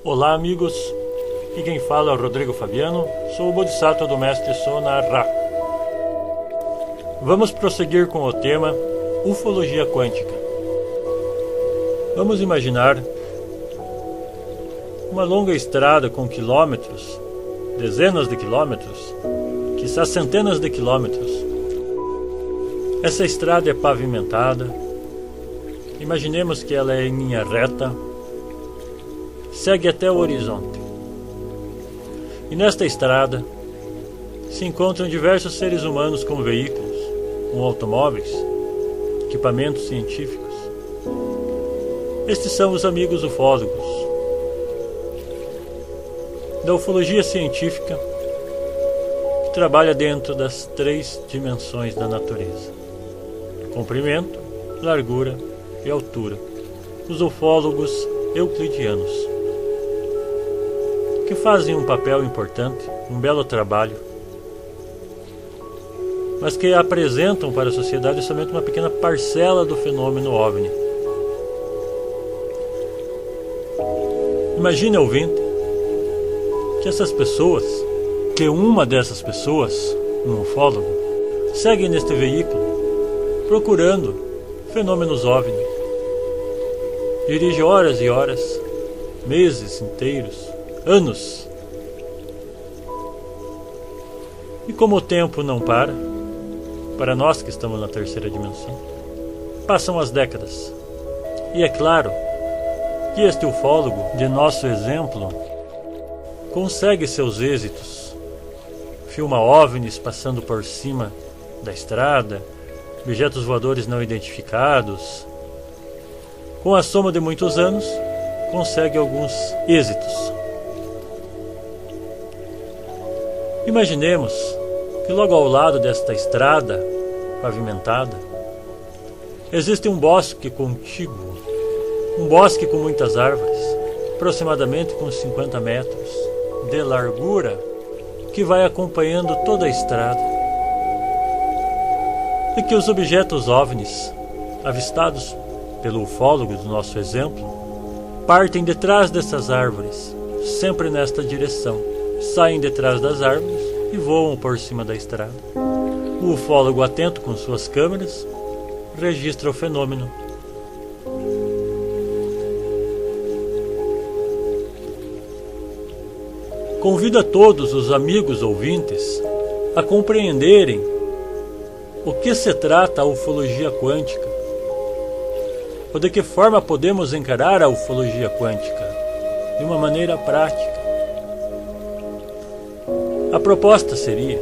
Olá amigos, aqui quem fala é o Rodrigo Fabiano, sou o Bodhisattva do Mestre Sona Ra. Vamos prosseguir com o tema Ufologia Quântica. Vamos imaginar uma longa estrada com quilômetros, dezenas de quilômetros, quiçá centenas de quilômetros. Essa estrada é pavimentada, imaginemos que ela é em linha reta, segue até o horizonte. E nesta estrada se encontram diversos seres humanos com veículos, com automóveis, equipamentos científicos. Estes são os amigos ufólogos. Da ufologia científica, que trabalha dentro das 3 dimensões da natureza: comprimento, largura e altura. Os ufólogos euclidianos, que fazem um papel importante, um belo trabalho, mas que apresentam para a sociedade somente uma pequena parcela do fenômeno OVNI. Imagine, ouvinte, que uma dessas pessoas, um ufólogo, segue neste veículo procurando fenômenos OVNI. Dirige horas e horas, meses inteiros, anos. E como o tempo não para nós que estamos na 3ª dimensão, passam as décadas. E é claro que este ufólogo, de nosso exemplo, consegue seus êxitos. Filma OVNIs passando por cima da estrada, objetos voadores não identificados. Com a soma de muitos anos, consegue alguns êxitos. Imaginemos que logo ao lado desta estrada pavimentada existe um bosque contíguo, um bosque com muitas árvores, aproximadamente com 50 metros de largura, que vai acompanhando toda a estrada, e que os objetos OVNIs avistados pelo ufólogo do nosso exemplo partem de trás dessas árvores, sempre nesta direção. Saem de trás das árvores e voam por cima da estrada. O ufólogo, atento com suas câmeras, registra o fenômeno. Convido a todos os amigos ouvintes a compreenderem o que se trata a ufologia quântica, ou de que forma podemos encarar a ufologia quântica de uma maneira prática. A proposta seria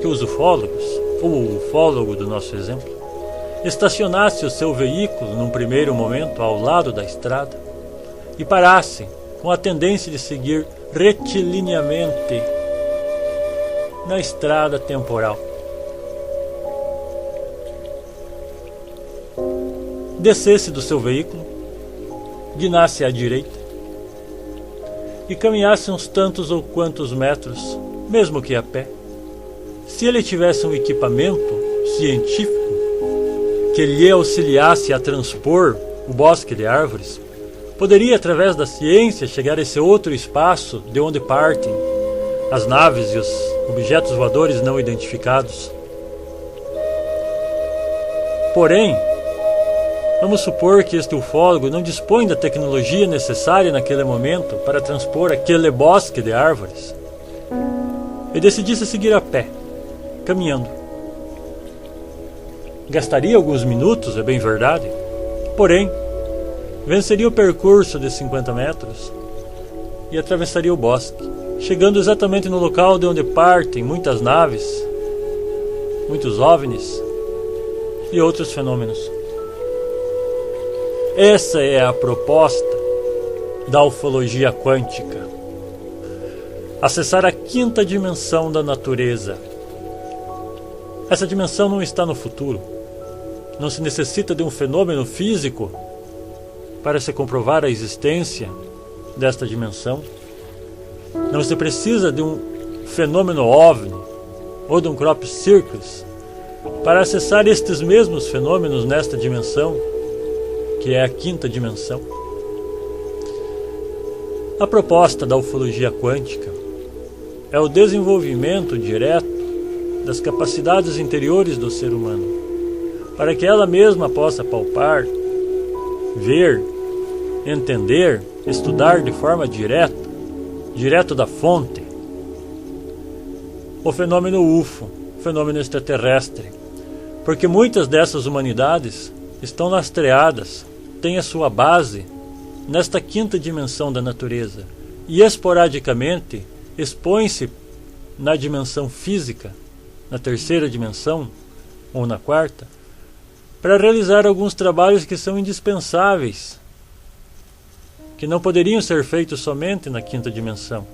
que os ufólogos, ou o ufólogo do nosso exemplo, estacionasse o seu veículo num primeiro momento ao lado da estrada e parasse com a tendência de seguir retilinamente na estrada temporal. Descesse do seu veículo, guinasse à direita e caminhasse uns tantos ou quantos metros, mesmo que a pé. Se ele tivesse um equipamento científico que lhe auxiliasse a transpor o bosque de árvores, poderia, através da ciência, chegar a esse outro espaço de onde partem as naves e os objetos voadores não identificados. Porém, vamos supor que este ufólogo não dispõe da tecnologia necessária naquele momento para transpor aquele bosque de árvores e decidisse seguir a pé, caminhando. Gastaria alguns minutos, é bem verdade, porém, venceria o percurso de 50 metros e atravessaria o bosque, chegando exatamente no local de onde partem muitas naves, muitos OVNIs e outros fenômenos. Essa é a proposta da ufologia quântica. Acessar a 5ª dimensão da natureza. Essa dimensão não está no futuro. Não se necessita de um fenômeno físico para se comprovar a existência desta dimensão. Não se precisa de um fenômeno OVNI ou de um crop circus para acessar estes mesmos fenômenos nesta dimensão, que é a 5ª dimensão. A proposta da ufologia quântica é o desenvolvimento direto das capacidades interiores do ser humano, para que ela mesma possa palpar, ver, entender, estudar de forma direta, direto da fonte, o fenômeno UFO, o fenômeno extraterrestre, porque muitas dessas humanidades estão lastreadas, têm a sua base nesta quinta dimensão da natureza e esporadicamente expõem-se na dimensão física, na terceira dimensão ou na quarta, para realizar alguns trabalhos que são indispensáveis, que não poderiam ser feitos somente na quinta dimensão.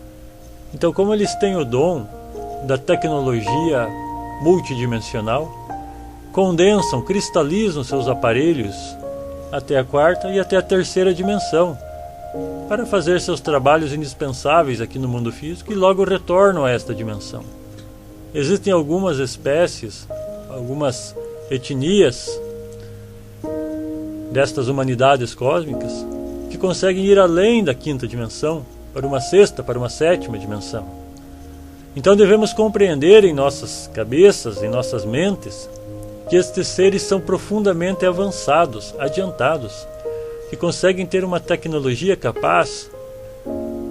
Então, como eles têm o dom da tecnologia multidimensional, condensam, cristalizam seus aparelhos até a quarta e até a terceira dimensão, para fazer seus trabalhos indispensáveis aqui no mundo físico e logo retornam a esta dimensão. Existem algumas espécies, algumas etnias destas humanidades cósmicas que conseguem ir além da quinta dimensão, para uma sexta, para uma sétima dimensão. Então devemos compreender em nossas cabeças, em nossas mentes, que estes seres são profundamente avançados, adiantados, que conseguem ter uma tecnologia capaz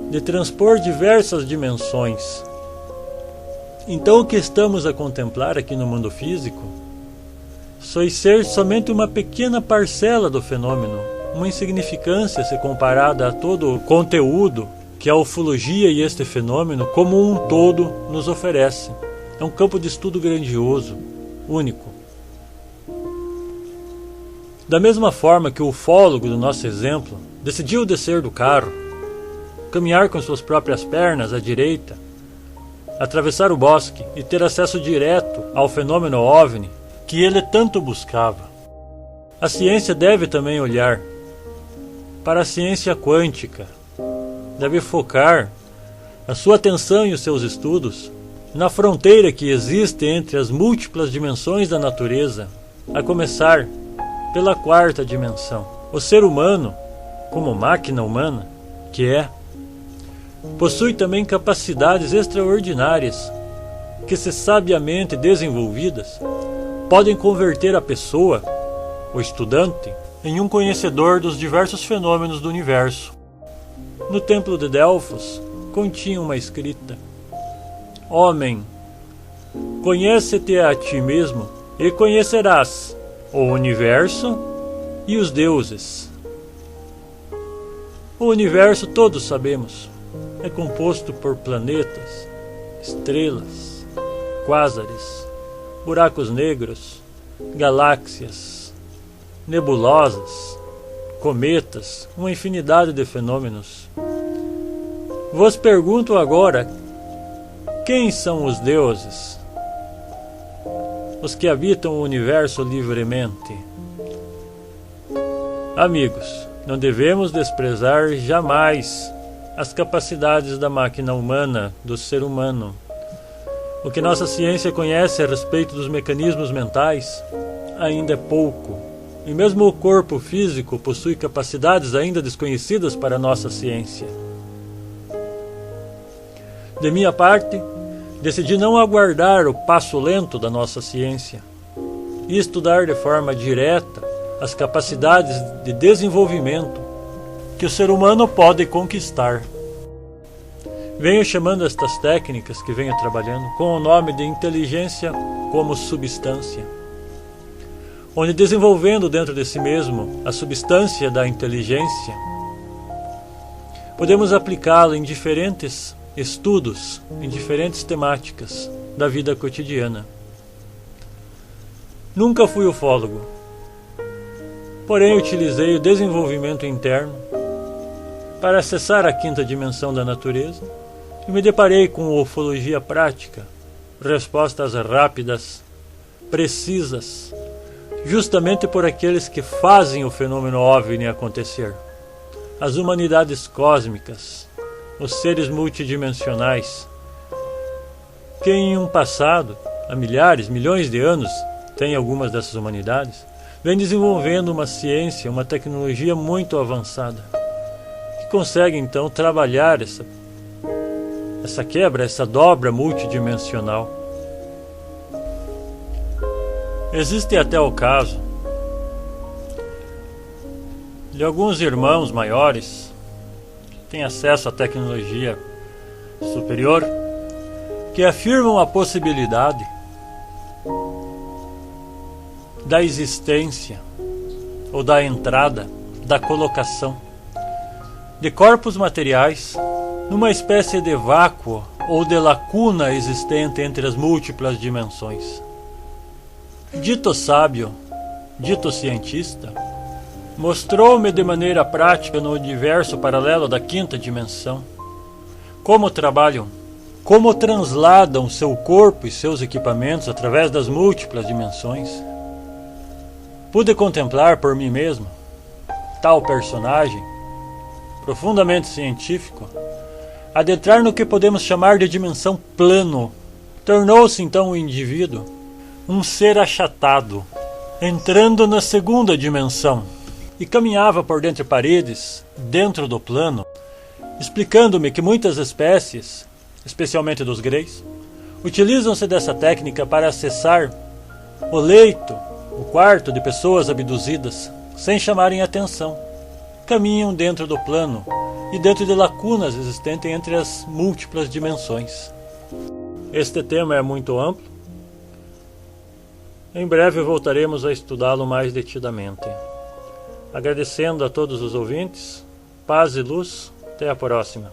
de transpor diversas dimensões. Então o que estamos a contemplar aqui no mundo físico ser somente uma pequena parcela do fenômeno, uma insignificância se comparada a todo o conteúdo que a ufologia e este fenômeno como um todo nos oferece. É um campo de estudo grandioso, único. Da mesma forma que o ufólogo do nosso exemplo decidiu descer do carro, caminhar com suas próprias pernas à direita, atravessar o bosque e ter acesso direto ao fenômeno OVNI que ele tanto buscava, a ciência deve também olhar para a ciência quântica, deve focar a sua atenção e os seus estudos na fronteira que existe entre as múltiplas dimensões da natureza, a começar pela quarta dimensão. O ser humano, como máquina humana que é, possui também capacidades extraordinárias que, se sabiamente desenvolvidas, podem converter a pessoa, o estudante, em um conhecedor dos diversos fenômenos do universo. No templo de Delfos continha uma escrita: Homem, conhece-te a ti mesmo e conhecerás o universo e os deuses. O universo, todos sabemos, é composto por planetas, estrelas, quásares, buracos negros, galáxias, nebulosas, cometas, uma infinidade de fenômenos. Vos pergunto agora, quem são os deuses? Os que habitam o universo livremente. Amigos, não devemos desprezar jamais as capacidades da máquina humana, do ser humano. O que nossa ciência conhece a respeito dos mecanismos mentais ainda é pouco. E mesmo o corpo físico possui capacidades ainda desconhecidas para a nossa ciência. De minha parte, decidi não aguardar o passo lento da nossa ciência e estudar de forma direta as capacidades de desenvolvimento que o ser humano pode conquistar. Venho chamando estas técnicas que venho trabalhando com o nome de inteligência como substância, onde, desenvolvendo dentro de si mesmo a substância da inteligência, podemos aplicá-la em diferentes estudos, em diferentes temáticas da vida cotidiana. Nunca fui ufólogo, porém utilizei o desenvolvimento interno para acessar a quinta dimensão da natureza e me deparei com ufologia prática, respostas rápidas, precisas, justamente por aqueles que fazem o fenômeno OVNI acontecer. As humanidades cósmicas, os seres multidimensionais, que em um passado, há milhares, milhões de anos, tem algumas dessas humanidades, vem desenvolvendo uma ciência, uma tecnologia muito avançada, que consegue então trabalhar essa quebra, essa dobra multidimensional. Existe até o caso de alguns irmãos maiores que têm acesso à tecnologia superior que afirmam a possibilidade da existência ou da entrada, da colocação de corpos materiais numa espécie de vácuo ou de lacuna existente entre as múltiplas dimensões. Dito sábio, dito cientista, mostrou-me de maneira prática no universo paralelo da quinta dimensão como trabalham, como transladam seu corpo e seus equipamentos através das múltiplas dimensões. Pude contemplar por mim mesmo tal personagem, profundamente científico, adentrar no que podemos chamar de dimensão plano. Tornou-se então o indivíduo um ser achatado, entrando na segunda dimensão, e caminhava por dentre paredes, dentro do plano, explicando-me que muitas espécies, especialmente dos greys, utilizam-se dessa técnica para acessar o leito, o quarto de pessoas abduzidas, sem chamarem atenção. Caminham dentro do plano e dentro de lacunas existentes entre as múltiplas dimensões. Este tema é muito amplo. Em breve voltaremos a estudá-lo mais detidamente. Agradecendo a todos os ouvintes, paz e luz, até a próxima.